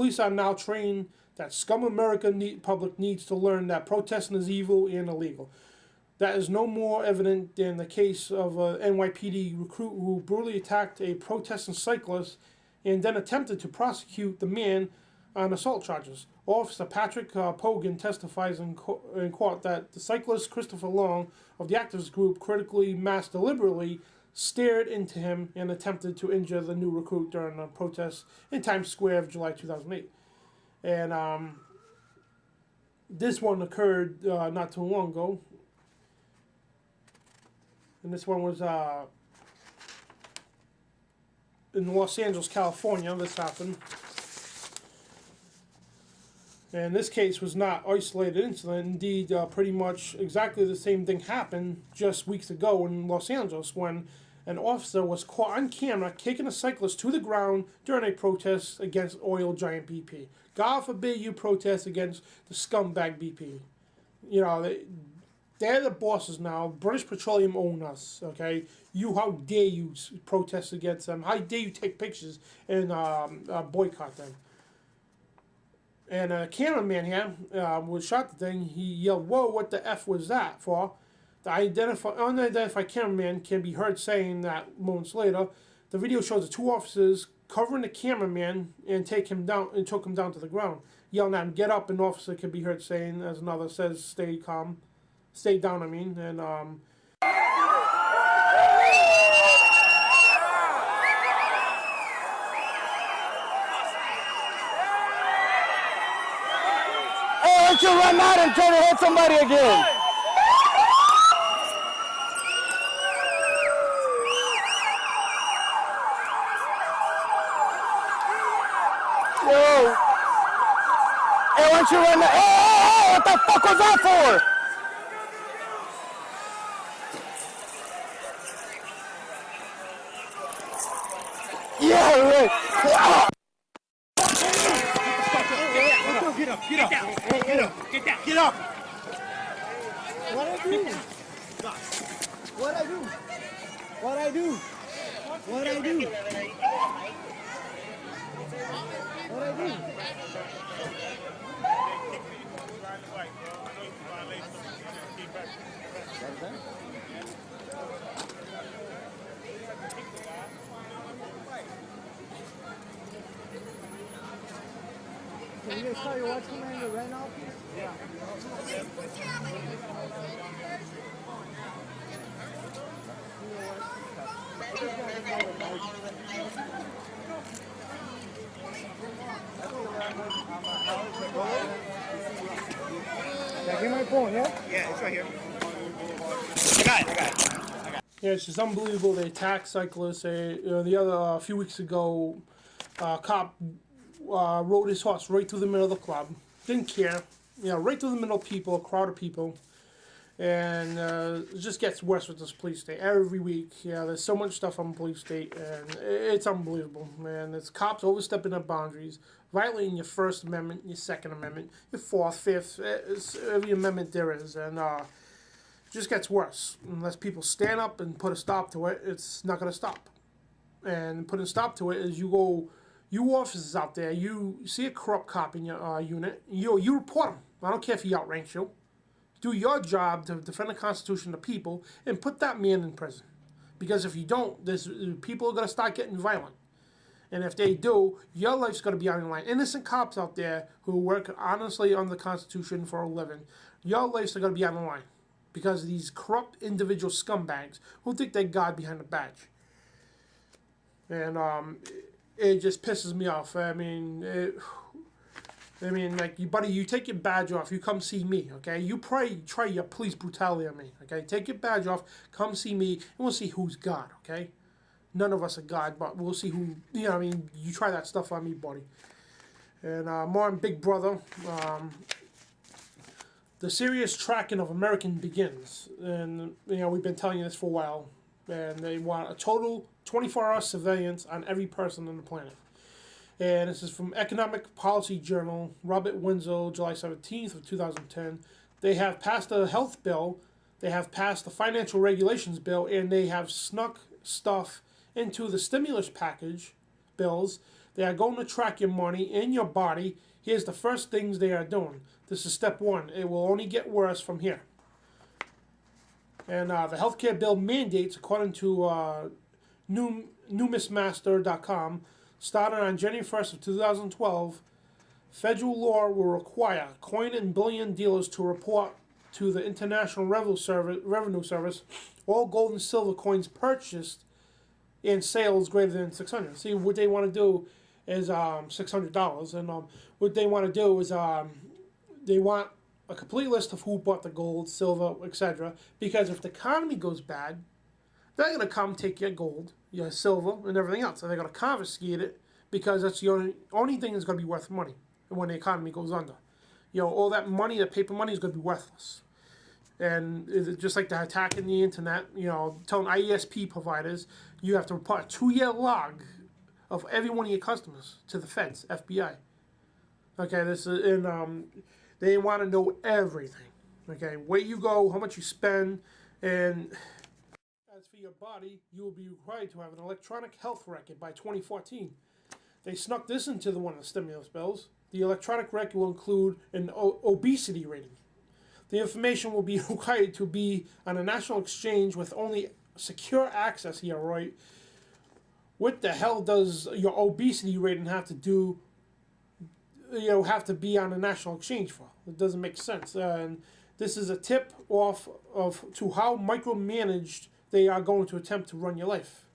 police are now trained that scum America public needs to learn that protesting is evil and illegal. That is no more evident than the case of an NYPD recruit who brutally attacked a protesting cyclist and then attempted to prosecute the man on assault charges. Officer Patrick Pogan testifies in court that the cyclist Christopher Long of the activist group critically masked deliberately stared into him and attempted to injure the new recruit during a protest in Times Square of July 2008. And this one occurred not too long ago. And this one was in Los Angeles, California. This happened. And this case was not isolated incident. Indeed, pretty much exactly the same thing happened just weeks ago in Los Angeles when an officer was caught on camera kicking a cyclist to the ground during a protest against oil giant BP. God forbid you protest against the scumbag BP. You know, they're the bosses now. British Petroleum own us, okay? How dare you protest against them? How dare you take pictures and boycott them? And a cameraman here was shot the thing. He yelled, "Whoa, what the F was that for?" The unidentified cameraman can be heard saying that moments later. The video shows the two officers covering the cameraman and took him down to the ground, yelling at him, "Get up!" An officer can be heard saying, as another says, "Stay calm, stay down." I mean, and why don't you run out and try to hit somebody again? Yo. Hey, why don't you run out? Hey, what the fuck was that for? Yeah, right. Get up, get up, get up, get down, get up. What I do? What I do? What I do? What I do? What I do? Can you guys tell your watch commander right now, please? Yeah. Yeah, get my phone, yeah? Yeah, it's right here. I got it. yeah, it's just unbelievable. They attacked cyclists. A few weeks ago, a cop rode his horse right through the middle of the club. Didn't care. Right through the middle of people, a crowd of people. And it just gets worse with this police state. Every week, there's so much stuff on police state, and it's unbelievable, man. It's cops overstepping their boundaries, violating your First Amendment, your Second Amendment, your Fourth, Fifth, every amendment there is. And it just gets worse. Unless people stand up and put a stop to it, it's not going to stop. And putting a stop to it is you officers out there, you see a corrupt cop in your unit, you report him. I don't care if he outranks you. Do your job to defend the Constitution of the people and put that man in prison. Because if you don't, people are going to start getting violent. And if they do, your life's going to be on the line. Innocent cops out there who work honestly on the Constitution for a living, your lives are going to be on the line. Because of these corrupt individual scumbags who think they're God behind the badge. And it just pisses me off. I mean, like, buddy, you take your badge off, you come see me, okay? You try your police brutality on me, okay? Take your badge off, come see me, and we'll see who's God, okay? None of us are God, but we'll see who, you try that stuff on me, buddy. And more on Big Brother, the serious tracking of American begins. And, we've been telling you this for a while. And they want a total 24-hour surveillance on every person on the planet. And this is from Economic Policy Journal, Robert Winslow, July 17th of 2010. They have passed a health bill, they have passed the financial regulations bill, and they have snuck stuff into the stimulus package bills They are going to track your money in your body. Here's the first things they are doing. This is step one. It will only get worse from here. And the healthcare bill mandates, according to numismaster.com, starting on January 1st of 2012, federal law will require coin and bullion dealers to report to the International Revenue Service all gold and silver coins purchased in sales greater than $600. See, what they want to do is $600, and what they want to do is they want a complete list of who bought the gold, silver, etc. Because if the economy goes bad, they're going to come take your gold, your silver, and everything else, and they're going to confiscate it because that's the only thing that's going to be worth money when the economy goes under. You know, all that money, the paper money, is going to be worthless. And it's just like the attacking the internet, you know, telling ISP providers you have to report a 2-year log of every one of your customers to the feds, FBI. Okay, this is they want to know everything. Okay, where you go, how much you spend, and as for your body, you will be required to have an electronic health record by 2014. They snuck this into one of the stimulus bills. The electronic record will include an obesity rating. The information will be required to be on a national exchange with only secure access here, right? What the hell does your obesity rating have to do, have to be on a national exchange for? It doesn't make sense. And this is a tip off to how micromanaged they are going to attempt to run your life.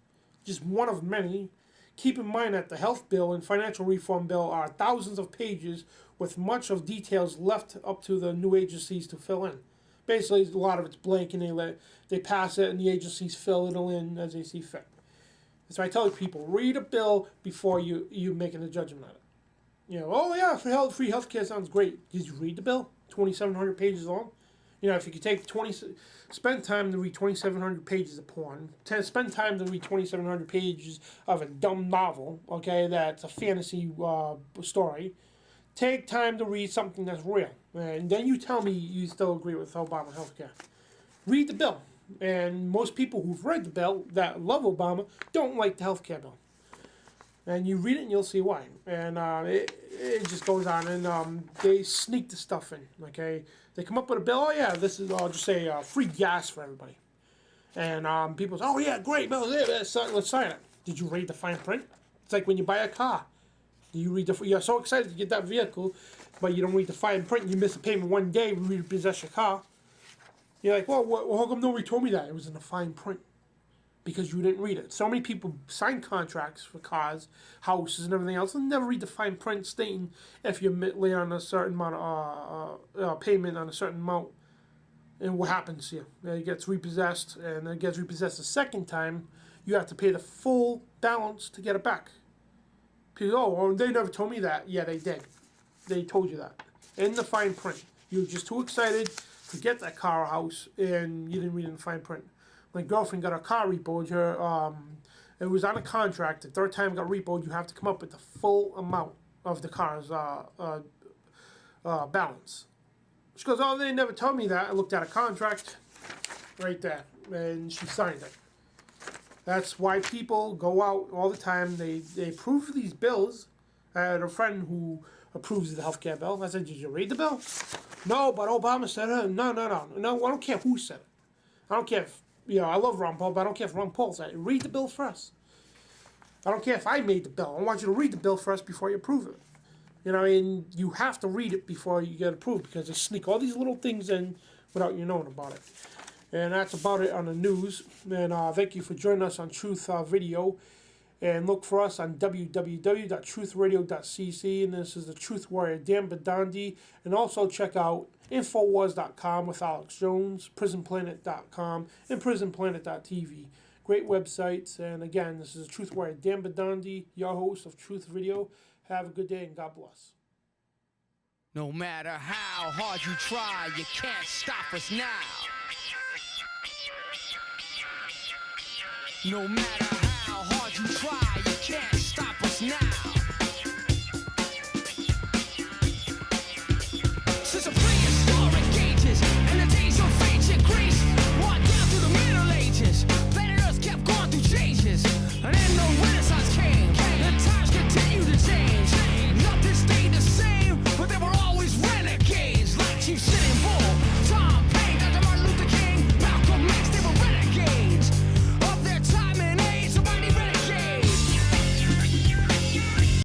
Just one of many. Keep in mind that the health bill and financial reform bill are thousands of pages with much of details left up to the new agencies to fill in. Basically, a lot of it's blank, and they pass it, and the agencies fill it in as they see fit. So I tell people, read a bill before you making a judgment on it. You know, oh yeah, free healthcare sounds great. Did you read the bill? 2,700 pages long. You know, if you could take spend time to read 2,700 pages of porn, spend time to read 2,700 pages of a dumb novel, okay, that's a fantasy story. Take time to read something that's real, and then you tell me you still agree with Obama healthcare. Read the bill, and most people who've read the bill that love Obama don't like the healthcare bill. And you read it and you'll see why. And it just goes on, and they sneak the stuff in, okay? They come up with a bill, oh yeah, this is, I'll just say, free gas for everybody. And people say, oh yeah, great bill, yeah, let's sign it. Did you read the fine print? It's like when you buy a car. You're so excited to get that vehicle, but you don't read the fine print, and you miss a payment one day when you repossess your car. You're like, well, how come nobody told me that? It was in the fine print. Because you didn't read it. So many people sign contracts for cars, houses, and everything else, and never read the fine print stating if you lay on a certain amount of payment on a certain amount, and what happens here. It gets repossessed, and it gets repossessed a second time. You have to pay the full balance to get it back. People, oh, well, they never told me that. Yeah, they did. They told you that in the fine print. You were just too excited to get that car or house, and you didn't read it in the fine print. My girlfriend got a car repoed. It was on a contract. The third time it got repoed, you have to come up with the full amount of the car's balance. She goes, oh, they never told me that. I looked at a contract right there, and she signed it. That's why people go out all the time. They approve these bills. I had a friend who approves the healthcare bill. I said, did you read the bill? No, but Obama said it. No, I don't care who said it. I don't care if, I love Ron Paul, but I don't care if Ron Paul said it. Read the bill first. I don't care if I made the bill. I want you to read the bill first before you approve it. And you have to read it before you get approved, because they sneak all these little things in without you knowing about it. And that's about it on the news. And thank you for joining us on TruthVideo. And look for us on www.truthradio.cc. And this is the Truth Warrior, Dan Bidondi. And also check out Infowars.com with Alex Jones, PrisonPlanet.com, and PrisonPlanet.tv. Great websites. And again, this is the Truth Warrior, Dan Bidondi, your host of TruthVideo. Have a good day and God bless. No matter how hard you try, you can't stop us now. No matter how hard you try, you can't stop us now.